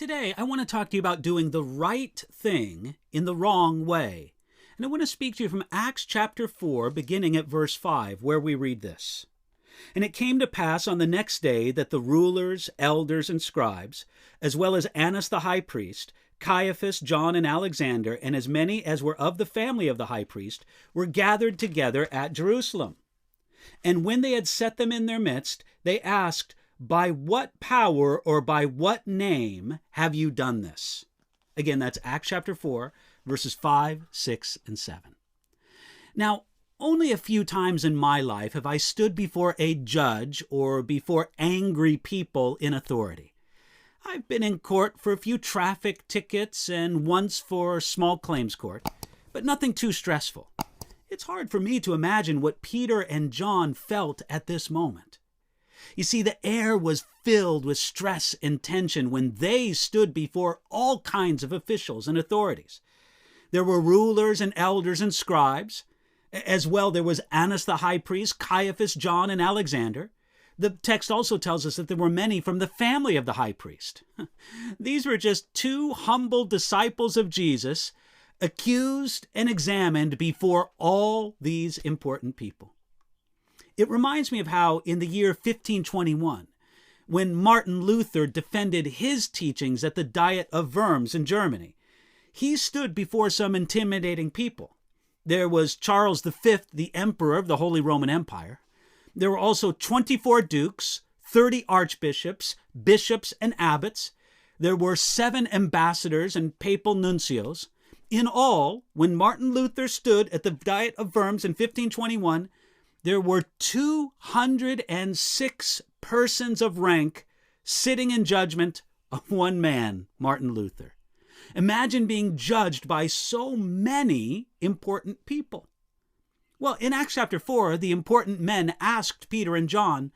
Today, I want to talk to you about doing the right thing in the wrong way. And I want to speak to you from Acts chapter 4, beginning at verse 5, where we read this. And it came to pass on the next day that the rulers, elders, and scribes, as well as Annas the high priest, Caiaphas, John, and Alexander, and as many as were of the family of the high priest, were gathered together at Jerusalem. And when they had set them in their midst, they asked, "By what power or by what name have you done this?" Again, that's Acts chapter 4, verses 5, 6, and 7. Now, only a few times in my life have I stood before a judge or before angry people in authority. I've been in court for a few traffic tickets and once for small claims court, but nothing too stressful. It's hard for me to imagine what Peter and John felt at this moment. You see, the air was filled with stress and tension when they stood before all kinds of officials and authorities. There were rulers and elders and scribes. As well, there was Annas the high priest, Caiaphas, John, and Alexander. The text also tells us that there were many from the family of the high priest. These were just two humble disciples of Jesus, accused and examined before all these important people. It reminds me of how in the year 1521, when Martin Luther defended his teachings at the Diet of Worms in Germany, he stood before some intimidating people. There was Charles V, the emperor of the Holy Roman Empire. There were also 24 dukes, 30 archbishops, bishops, and abbots. There were 7 ambassadors and papal nuncios. In all, when Martin Luther stood at the Diet of Worms in 1521, there were 206 persons of rank sitting in judgment of one man, Martin Luther. Imagine being judged by so many important people. Well, in Acts chapter 4, the important men asked Peter and John,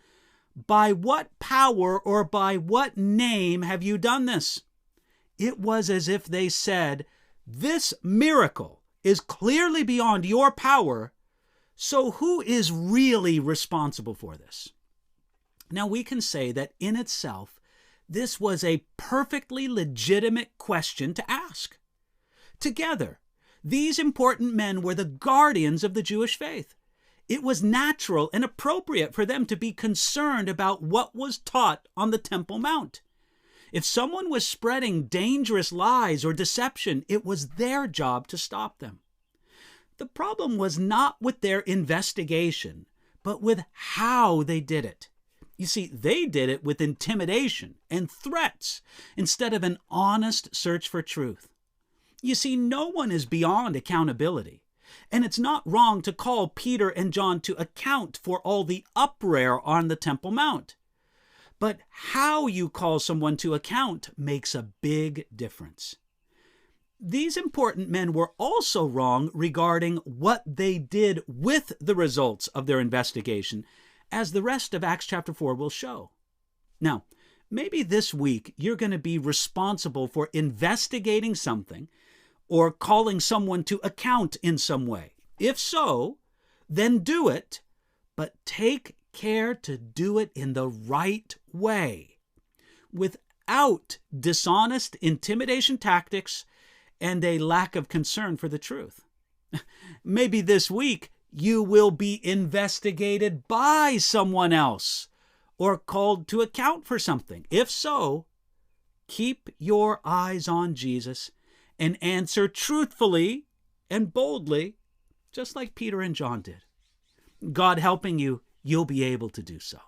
"By what power or by what name have you done this?" It was as if they said, "This miracle is clearly beyond your power, so who is really responsible for this?" Now, we can say that in itself, this was a perfectly legitimate question to ask. Together, these important men were the guardians of the Jewish faith. It was natural and appropriate for them to be concerned about what was taught on the Temple Mount. If someone was spreading dangerous lies or deception, it was their job to stop them. The problem was not with their investigation, but with how they did it. You see, they did it with intimidation and threats instead of an honest search for truth. You see, no one is beyond accountability, and it's not wrong to call Peter and John to account for all the uproar on the Temple Mount. But how you call someone to account makes a big difference. These important men were also wrong regarding what they did with the results of their investigation, as the rest of Acts chapter 4 will show. Now, maybe this week you're going to be responsible for investigating something or calling someone to account in some way. If so, then do it, but take care to do it in the right way, without dishonest intimidation tactics and a lack of concern for the truth. Maybe this week you will be investigated by someone else or called to account for something. If so, keep your eyes on Jesus and answer truthfully and boldly, just like Peter and John did. God helping you, you'll be able to do so.